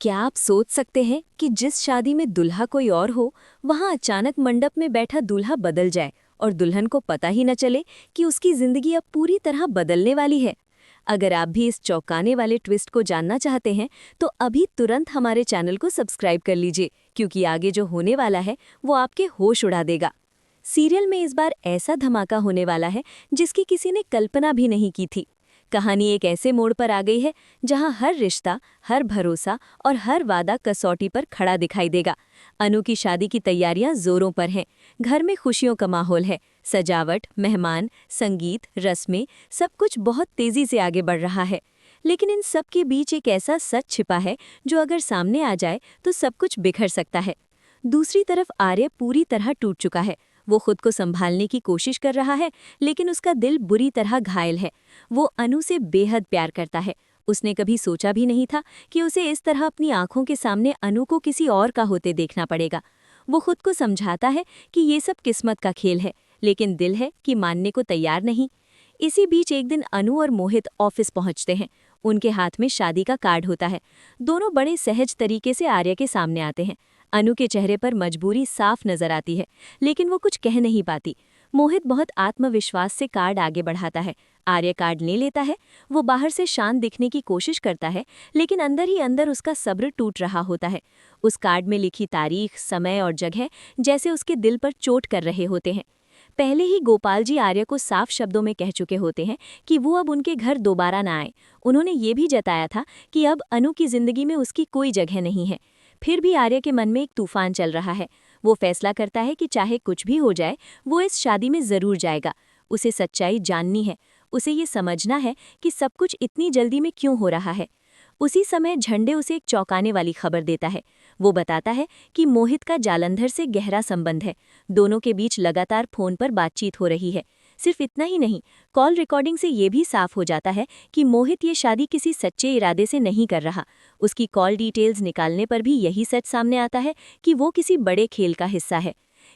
क्या आप सोच सकते हैं कि जिस शादी में दुल्हा कोई और हो, वहां अचानक मंडप में बैठा दूल्हा बदल जाए और दुल्हन को पता ही न चले कि उसकी जिंदगी अब पूरी तरह बदलने वाली है। अगर आप भी इस चौंकाने वाले ट्विस्ट को जानना चाहते हैं, तो अभी तुरंत हमारे चैनल को सब्सक्राइब कर लीजिए, क्योंकि आगे जो होने वाला है वो आपके होश उड़ा देगा। सीरियल में इस बार ऐसा धमाका होने वाला है जिसकी किसी ने कल्पना भी नहीं की थी। कहानी एक ऐसे मोड़ पर आ गई है जहां हर रिश्ता, हर भरोसा और हर वादा कसौटी पर खड़ा दिखाई देगा। अनु की शादी की तैयारियां जोरों पर हैं। घर में खुशियों का माहौल है। सजावट, मेहमान, संगीत, रस्में, सब कुछ बहुत तेजी से आगे बढ़ रहा है। लेकिन इन सब के बीच एक ऐसा सच छिपा है जो अगर सामने आ जाए तो सब कुछ बिखर सकता है। दूसरी तरफ आर्य पूरी तरह टूट चुका है। वो खुद को संभालने की कोशिश कर रहा है, लेकिन उसका दिल बुरी तरह घायल है। वो अनु से बेहद प्यार करता है। उसने कभी सोचा भी नहीं था कि उसे इस तरह अपनी आंखों के सामने अनु को किसी और का होते देखना पड़ेगा। वो खुद को समझाता है कि ये सब किस्मत का खेल है, लेकिन दिल है कि मानने को तैयार नहीं। इसी बीच एक दिन अनु और मोहित ऑफिस पहुंचते हैं। उनके हाथ में शादी का कार्ड होता है। दोनों बड़े सहज तरीके से आर्य के सामने आते हैं। अनु के चेहरे पर मजबूरी साफ नजर आती है, लेकिन वो कुछ कह नहीं पाती। मोहित बहुत आत्मविश्वास से कार्ड आगे बढ़ाता है। आर्य कार्ड ले लेता है। वो बाहर से शांत दिखने की कोशिश करता है, लेकिन अंदर ही अंदर उसका सब्र टूट रहा होता है। उस कार्ड में लिखी तारीख, समय और जगह जैसे उसके दिल पर चोट कर रहे होते हैं। पहले ही गोपाल जी आर्य को साफ शब्दों में कह चुके होते हैं कि वो अब उनके घर दोबारा ना आए। उन्होंने ये भी जताया था कि अब अनु की जिंदगी में उसकी कोई जगह नहीं है। फिर भी आर्य के मन में एक तूफान चल रहा है। वो फैसला करता है कि चाहे कुछ भी हो जाए, वो इस शादी में जरूर जाएगा। उसे सच्चाई जाननी है। उसे ये समझना है कि सब कुछ इतनी जल्दी में क्यों हो रहा है। उसी समय झंडे उसे एक चौंकाने वाली खबर देता है। वो बताता है कि मोहित का जालंधर से गहरा संबंध है। दोनों के बीच लगातार फोन पर बातचीत हो रही है। सिर्फ इतना ही नहीं, कॉल रिकॉर्डिंग से ये भी साफ हो जाता है कि मोहित ये शादी किसी सच्चे इरादे से नहीं कर रहा। उसकी कॉल डिटेल्स निकालने पर भी यही सच सामने आता है कि वो किसी बड़े खेल का हिस्सा है।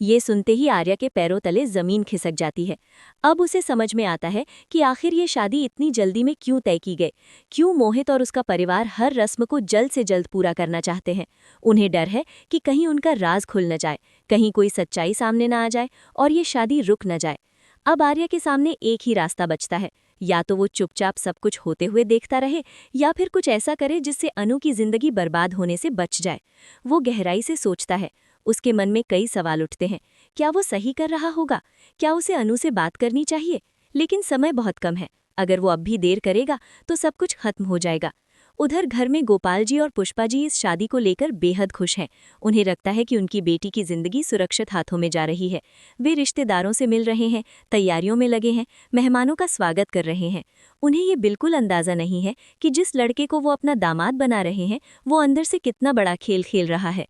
ये सुनते ही आर्य के पैरों तले जमीन खिसक जाती है। अब उसे समझ में आता है कि आखिर ये शादी इतनी जल्दी में क्यों तय की गई। क्यों मोहित और उसका परिवार हर रस्म को जल्द से जल्द पूरा करना चाहते हैं। उन्हें डर है कि कहीं उनका राज खुल न जाए, कहीं कोई सच्चाई सामने न आ जाए और ये शादी रुक न जाए। अब आर्य के सामने एक ही रास्ता बचता है। या तो वो चुपचाप सब कुछ होते हुए देखता रहे, या फिर कुछ ऐसा करे जिससे अनु की जिंदगी बर्बाद होने से बच जाए। वो गहराई से सोचता है। उसके मन में कई सवाल उठते हैं। क्या वो सही कर रहा होगा? क्या उसे अनु से बात करनी चाहिए? लेकिन समय बहुत कम है। अगर वो अब भी देर करेगा तो सब कुछ खत्म हो जाएगा। उधर घर में गोपाल जी और पुष्पा जी इस शादी को लेकर बेहद खुश हैं। उन्हें लगता है कि उनकी बेटी की जिंदगी सुरक्षित हाथों में जा रही है। वे रिश्तेदारों से मिल रहे हैं, तैयारियों में लगे हैं, मेहमानों का स्वागत कर रहे हैं। उन्हें ये बिल्कुल अंदाजा नहीं है कि जिस लड़के को वो अपना दामाद बना रहे हैं, वो अंदर से कितना बड़ा खेल खेल रहा है।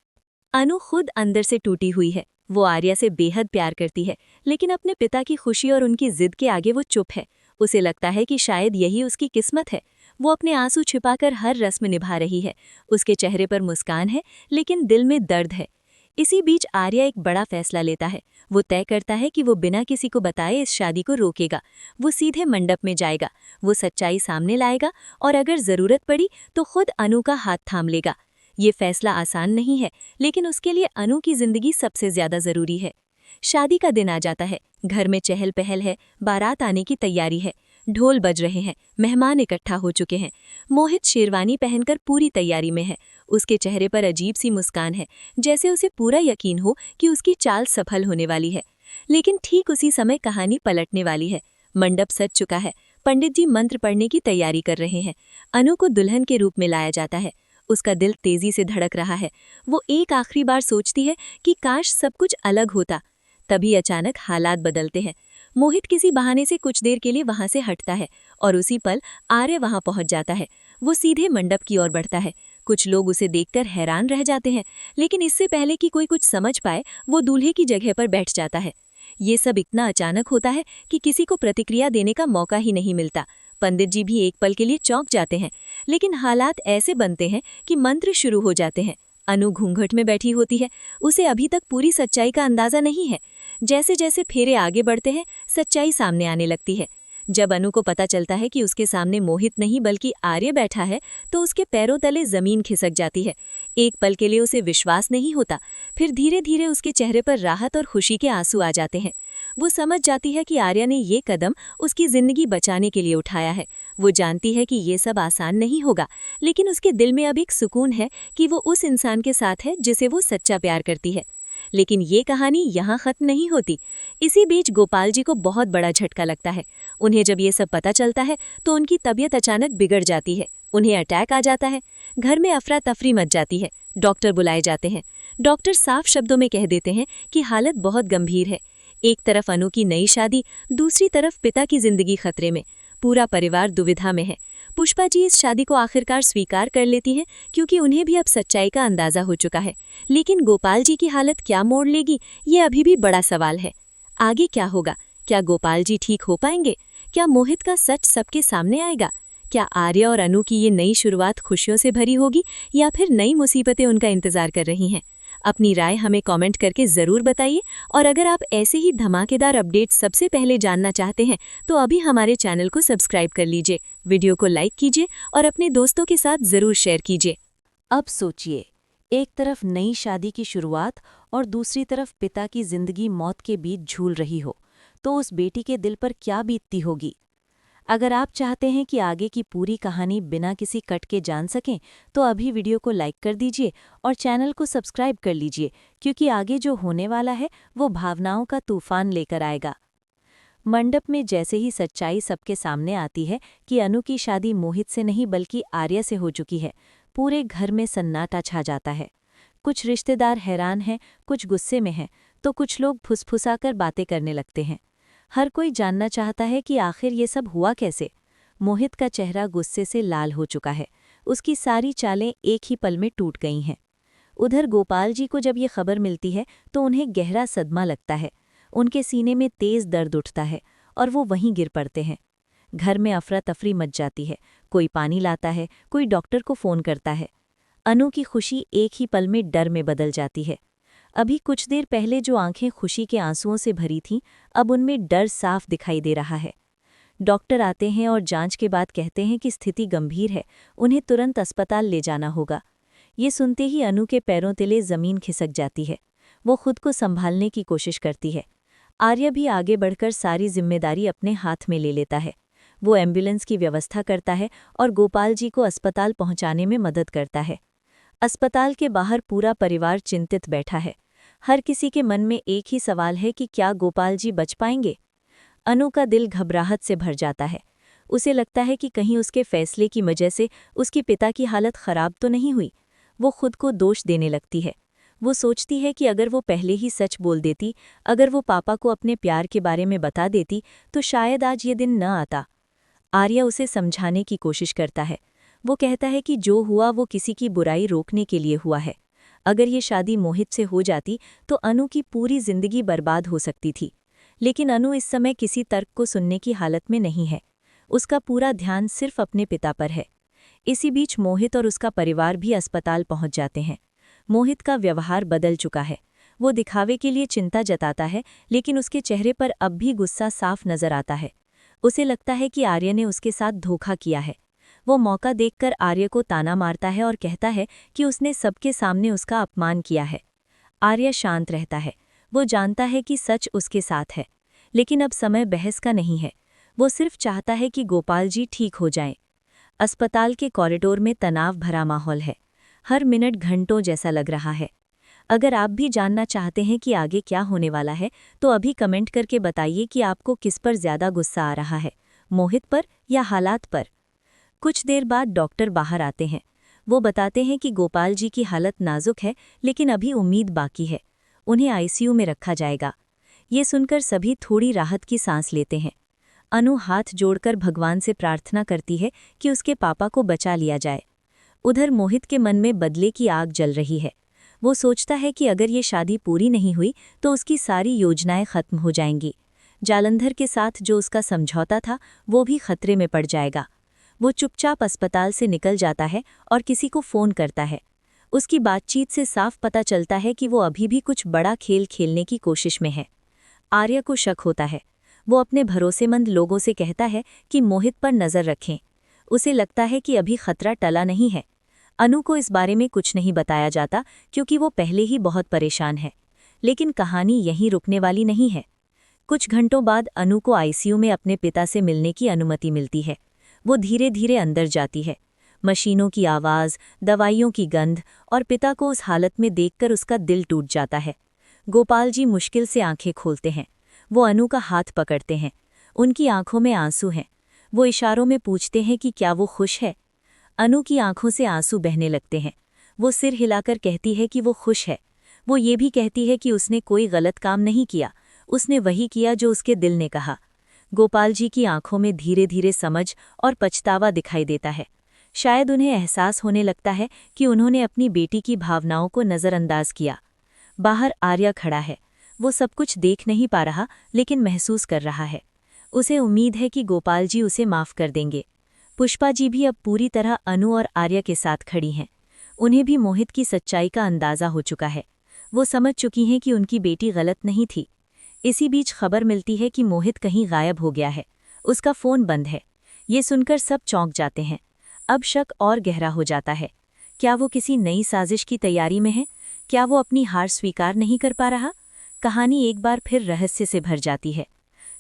अनु खुद अंदर से टूटी हुई है। वो आर्या से बेहद प्यार करती है, लेकिन अपने पिता की खुशी और उनकी जिद के आगे वो चुप है। उसे लगता है कि शायद यही उसकी किस्मत है। वो अपने आंसू छिपाकर हर रस्म निभा रही है। उसके चेहरे पर मुस्कान है, लेकिन दिल में दर्द है। इसी बीच आर्या एक बड़ा फैसला लेता है। वो तय करता है कि वो बिना किसी को बताए इस शादी को रोकेगा। वो सीधे मंडप में जाएगा। वो सच्चाई सामने लाएगा और अगर जरूरत पड़ी तो खुद अनु का हाथ थाम लेगा। ये फैसला आसान नहीं है, लेकिन उसके लिए अनु की जिंदगी सबसे ज्यादा जरूरी है। शादी का दिन आ जाता है। घर में चहल पहल है। बारात आने की तैयारी है। ढोल बज रहे हैं। मेहमान इकट्ठा हो चुके हैं। मोहित शेरवानी पहनकर पूरी तैयारी में है। उसके चेहरे पर अजीब सी मुस्कान है, जैसे उसे पूरा यकीन हो कि उसकी चाल सफल होने वाली है। लेकिन ठीक उसी समय कहानी पलटने वाली है। मंडप सज चुका है। पंडित जी मंत्र पढ़ने की तैयारी कर रहे हैं। अनु को दुल्हन के रूप में लाया जाता है। उसका दिल तेजी से धड़क रहा है। वो एक आखिरी बार सोचती है कि काश सब कुछ अलग होता। तभी अचानक हालात बदलते हैं। मोहित किसी बहाने से कुछ देर के लिए वहां से हटता है और उसी पल आर्य वहां पहुंच जाता है। वो सीधे मंडप की ओर बढ़ता है। कुछ लोग उसे देखकर हैरान रह जाते हैं, लेकिन इससे पहले कि कोई कुछ समझ पाए, वो दूल्हे की जगह पर बैठ जाता है। ये सब इतना अचानक होता है कि किसी को प्रतिक्रिया देने का मौका ही नहीं मिलता। पंडित जी भी एक पल के लिए चौंक जाते हैं, लेकिन हालात ऐसे बनते हैं कि मंत्र शुरू हो जाते हैं। अनु घूंघट में बैठी होती है। उसे अभी तक पूरी सच्चाई का अंदाजा नहीं है। जैसे जैसे फेरे आगे बढ़ते हैं, सच्चाई सामने आने लगती है। जब अनु को पता चलता है कि उसके सामने मोहित नहीं बल्कि आर्य बैठा है तो उसके पैरों तले जमीन खिसक जाती है। एक पल के लिए उसे विश्वास नहीं होता, फिर धीरे धीरे उसके चेहरे पर राहत और खुशी के आंसू आ जाते हैं। वो समझ जाती है कि आर्या ने ये कदम उसकी जिंदगी बचाने के लिए उठाया है। वो जानती है कि ये सब आसान नहीं होगा, लेकिन उसके दिल में अब एक सुकून है कि वो उस इंसान के साथ है जिसे वो सच्चा प्यार करती है। लेकिन ये कहानी यहाँ खत्म नहीं होती। इसी बीच गोपाल जी को बहुत बड़ा झटका लगता है। उन्हें जब ये सब पता चलता है तो उनकी तबीयत अचानक बिगड़ जाती है। उन्हें अटैक आ जाता है। घर में अफरा तफरी मच जाती है। डॉक्टर बुलाए जाते हैं। डॉक्टर साफ शब्दों में कह देते हैं कि हालत बहुत गंभीर है। एक तरफ अनु की नई शादी, दूसरी तरफ पिता की जिंदगी खतरे में। पूरा परिवार दुविधा में है। पुष्पा जी इस शादी को आखिरकार स्वीकार कर लेती हैं क्योंकि उन्हें भी अब सच्चाई का अंदाजा हो चुका है। लेकिन गोपाल जी की हालत क्या मोड़ लेगी, ये अभी भी बड़ा सवाल है। आगे क्या होगा? क्या गोपाल जी ठीक हो पाएंगे? क्या मोहित का सच सबके सामने आएगा? क्या आर्या और अनु की ये नई शुरुआत खुशियों से भरी होगी या फिर नई मुसीबतें उनका इंतजार कर रही हैं? अपनी राय हमें कमेंट करके ज़रूर बताइए। और अगर आप ऐसे ही धमाकेदार अपडेट सबसे पहले जानना चाहते हैं तो अभी हमारे चैनल को सब्सक्राइब कर लीजिए, वीडियो को लाइक कीजिए और अपने दोस्तों के साथ ज़रूर शेयर कीजिए। अब सोचिए, एक तरफ नई शादी की शुरुआत और दूसरी तरफ पिता की जिंदगी मौत के बीच झूल रही हो, तो उस बेटी के दिल पर क्या बीतती होगी। अगर आप चाहते हैं कि आगे की पूरी कहानी बिना किसी कट के जान सकें तो अभी वीडियो को लाइक कर दीजिए और चैनल को सब्सक्राइब कर लीजिए, क्योंकि आगे जो होने वाला है वो भावनाओं का तूफान लेकर आएगा। मंडप में जैसे ही सच्चाई सबके सामने आती है कि अनु की शादी मोहित से नहीं बल्कि आर्या से हो चुकी है, पूरे घर में सन्नाटा छा जाता है। कुछ रिश्तेदार हैरान हैं, कुछ गुस्से में हैं, तो कुछ लोग फुसफुसाकर बातें करने लगते हैं। हर कोई जानना चाहता है कि आखिर ये सब हुआ कैसे। मोहित का चेहरा गुस्से से लाल हो चुका है। उसकी सारी चालें एक ही पल में टूट गई हैं। उधर गोपाल जी को जब ये खबर मिलती है तो उन्हें गहरा सदमा लगता है। उनके सीने में तेज दर्द उठता है और वो वहीं गिर पड़ते हैं। घर में अफरा तफरी मच जाती है। कोई पानी लाता है, कोई डॉक्टर को फ़ोन करता है। अनु की खुशी एक ही पल में डर में बदल जाती है। अभी कुछ देर पहले जो आंखें खुशी के आंसुओं से भरी थीं, अब उनमें डर साफ दिखाई दे रहा है। डॉक्टर आते हैं और जांच के बाद कहते हैं कि स्थिति गंभीर है, उन्हें तुरंत अस्पताल ले जाना होगा। ये सुनते ही अनु के पैरों तले जमीन खिसक जाती है। वो खुद को संभालने की कोशिश करती है। आर्य भी आगे बढ़कर सारी जिम्मेदारी अपने हाथ में ले लेता है। वो एम्बुलेंस की व्यवस्था करता है और गोपाल जी को अस्पताल पहुंचाने में मदद करता है। अस्पताल के बाहर पूरा परिवार चिंतित बैठा है। हर किसी के मन में एक ही सवाल है कि क्या गोपाल जी बच पाएंगे। अनु का दिल घबराहट से भर जाता है। उसे लगता है कि कहीं उसके फैसले की वजह से उसके पिता की हालत खराब तो नहीं हुई। वो खुद को दोष देने लगती है। वो सोचती है कि अगर वो पहले ही सच बोल देती, अगर वो पापा को अपने प्यार के बारे में बता देती, तो शायद आज ये दिन न आता। आर्या उसे समझाने की कोशिश करता है। वो कहता है कि जो हुआ वो किसी की बुराई रोकने के लिए हुआ है। अगर ये शादी मोहित से हो जाती तो अनु की पूरी जिंदगी बर्बाद हो सकती थी। लेकिन अनु इस समय किसी तर्क को सुनने की हालत में नहीं है। उसका पूरा ध्यान सिर्फ अपने पिता पर है। इसी बीच मोहित और उसका परिवार भी अस्पताल पहुंच जाते हैं। मोहित का व्यवहार बदल चुका है। वो दिखावे के लिए चिंता जताता है, लेकिन उसके चेहरे पर अब भी गुस्सा साफ नजर आता है। उसे लगता है कि आर्य ने उसके साथ धोखा किया है। वो मौका देखकर आर्य को ताना मारता है और कहता है कि उसने सबके सामने उसका अपमान किया है। आर्य शांत रहता है। वो जानता है कि सच उसके साथ है, लेकिन अब समय बहस का नहीं है। वो सिर्फ चाहता है कि गोपाल जी ठीक हो जाएं। अस्पताल के कॉरिडोर में तनाव भरा माहौल है। हर मिनट घंटों जैसा लग रहा है। अगर आप भी जानना चाहते हैं कि आगे क्या होने वाला है तो अभी कमेंट करके बताइए कि आपको किस पर ज्यादा गुस्सा आ रहा है, मोहित पर या हालात पर। कुछ देर बाद डॉक्टर बाहर आते हैं। वो बताते हैं कि गोपाल जी की हालत नाजुक है, लेकिन अभी उम्मीद बाकी है। उन्हें आईसीयू में रखा जाएगा। ये सुनकर सभी थोड़ी राहत की सांस लेते हैं। अनु हाथ जोड़कर भगवान से प्रार्थना करती है कि उसके पापा को बचा लिया जाए। उधर मोहित के मन में बदले की आग जल रही है। वो सोचता है कि अगर ये शादी पूरी नहीं हुई तो उसकी सारी योजनाएं खत्म हो जाएंगी। जालंधर के साथ जो उसका समझौता था वो भी खतरे में पड़ जाएगा। वो चुपचाप अस्पताल से निकल जाता है और किसी को फ़ोन करता है। उसकी बातचीत से साफ पता चलता है कि वो अभी भी कुछ बड़ा खेल खेलने की कोशिश में है। आर्य को शक होता है। वो अपने भरोसेमंद लोगों से कहता है कि मोहित पर नज़र रखें। उसे लगता है कि अभी खतरा टला नहीं है। अनु को इस बारे में कुछ नहीं बताया जाता क्योंकि वो पहले ही बहुत परेशान है। लेकिन कहानी यहीं रुकने वाली नहीं है। कुछ घंटों बाद अनु को आईसीयू में अपने पिता से मिलने की अनुमति मिलती है। वो धीरे धीरे अंदर जाती है। मशीनों की आवाज़, दवाइयों की गंध और पिता को उस हालत में देखकर उसका दिल टूट जाता है। गोपाल जी मुश्किल से आंखें खोलते हैं। वो अनु का हाथ पकड़ते हैं। उनकी आंखों में आंसू हैं। वो इशारों में पूछते हैं कि क्या वो खुश है। अनु की आंखों से आंसू बहने लगते हैं। वो सिर हिलाकर कहती है कि वो खुश है। वो ये भी कहती है कि उसने कोई गलत काम नहीं किया, उसने वही किया जो उसके दिल ने कहा। गोपाल जी की आंखों में धीरे धीरे समझ और पछतावा दिखाई देता है। शायद उन्हें एहसास होने लगता है कि उन्होंने अपनी बेटी की भावनाओं को नज़रअंदाज किया। बाहर आर्या खड़ा है। वो सब कुछ देख नहीं पा रहा, लेकिन महसूस कर रहा है। उसे उम्मीद है कि गोपाल जी उसे माफ़ कर देंगे। पुष्पा जी भी अब पूरी तरह अनु और आर्या के साथ खड़ी हैं। उन्हें भी मोहित की सच्चाई का अंदाज़ा हो चुका है। वो समझ चुकी हैं कि उनकी बेटी गलत नहीं थी। इसी बीच खबर मिलती है कि मोहित कहीं गायब हो गया है। उसका फ़ोन बंद है। ये सुनकर सब चौंक जाते हैं। अब शक और गहरा हो जाता है। क्या वो किसी नई साजिश की तैयारी में है? क्या वो अपनी हार स्वीकार नहीं कर पा रहा? कहानी एक बार फिर रहस्य से भर जाती है।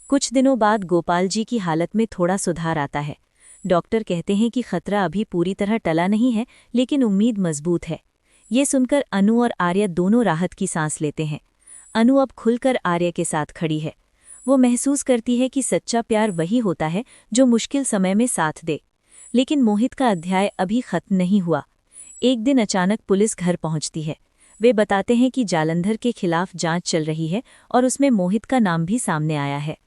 कुछ दिनों बाद गोपाल जी की हालत में थोड़ा सुधार आता है। डॉक्टर कहते हैं कि खतरा अभी पूरी तरह टला नहीं है, लेकिन उम्मीद मजबूत है। ये सुनकर अनु और आर्या दोनों राहत की सांस लेते हैं। अनु अब खुलकर आर्या के साथ खड़ी है। वो महसूस करती है कि सच्चा प्यार वही होता है जो मुश्किल समय में साथ दे। लेकिन मोहित का अध्याय अभी खत्म नहीं हुआ। एक दिन अचानक पुलिस घर पहुंचती है। वे बताते हैं कि जालंधर के खिलाफ जांच चल रही है और उसमें मोहित का नाम भी सामने आया है।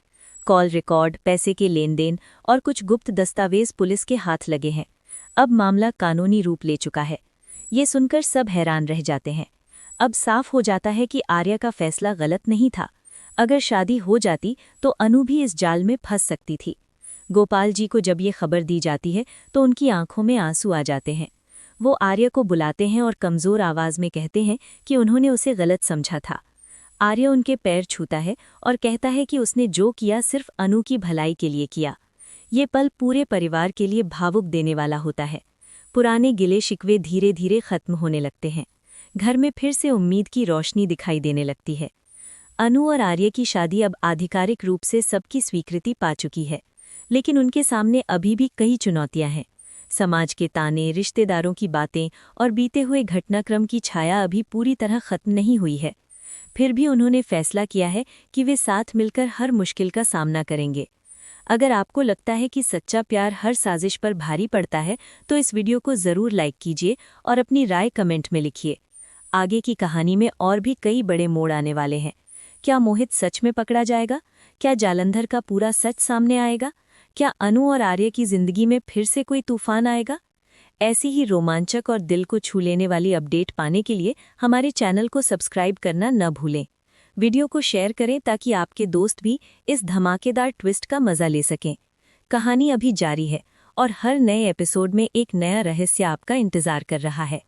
कॉल रिकॉर्ड, पैसे के लेन देन और कुछ गुप्त दस्तावेज पुलिस के हाथ लगे हैं। अब मामला कानूनी रूप ले चुका है। ये सुनकर सब हैरान रह जाते हैं। अब साफ हो जाता है कि आर्या का फैसला गलत नहीं था। अगर शादी हो जाती तो अनु भी इस जाल में फंस सकती थी। गोपाल जी को जब ये खबर दी जाती है तो उनकी आंखों में आंसू आ जाते हैं। वो आर्या को बुलाते हैं और कमज़ोर आवाज़ में कहते हैं कि उन्होंने उसे गलत समझा था। आर्या उनके पैर छूता है और कहता है कि उसने जो किया सिर्फ अनु की भलाई के लिए किया। ये पल पूरे परिवार के लिए भावुक देने वाला होता है। पुराने गिले शिकवे धीरे धीरे खत्म होने लगते हैं। घर में फिर से उम्मीद की रोशनी दिखाई देने लगती है। अनु और आर्या की शादी अब आधिकारिक रूप से सबकी स्वीकृति पा चुकी है, लेकिन उनके सामने अभी भी कई चुनौतियां हैं। समाज के ताने, रिश्तेदारों की बातें और बीते हुए घटनाक्रम की छाया अभी पूरी तरह खत्म नहीं हुई है। फिर भी उन्होंने फैसला किया है कि वे साथ मिलकर हर मुश्किल का सामना करेंगे। अगर आपको लगता है कि सच्चा प्यार हर साजिश पर भारी पड़ता है, तो इस वीडियो को ज़रूर लाइक कीजिए और अपनी राय कमेंट में लिखिए। आगे की कहानी में और भी कई बड़े मोड़ आने वाले हैं। क्या मोहित सच में पकड़ा जाएगा? क्या जालंधर का पूरा सच सामने आएगा? क्या अनु और आर्य की जिंदगी में फिर से कोई तूफान आएगा? ऐसी ही रोमांचक और दिल को छू लेने वाली अपडेट पाने के लिए हमारे चैनल को सब्सक्राइब करना न भूलें। वीडियो को शेयर करें ताकि आपके दोस्त भी इस धमाकेदार ट्विस्ट का मजा ले सकें। कहानी अभी जारी है और हर नए एपिसोड में एक नया रहस्य आपका इंतजार कर रहा है।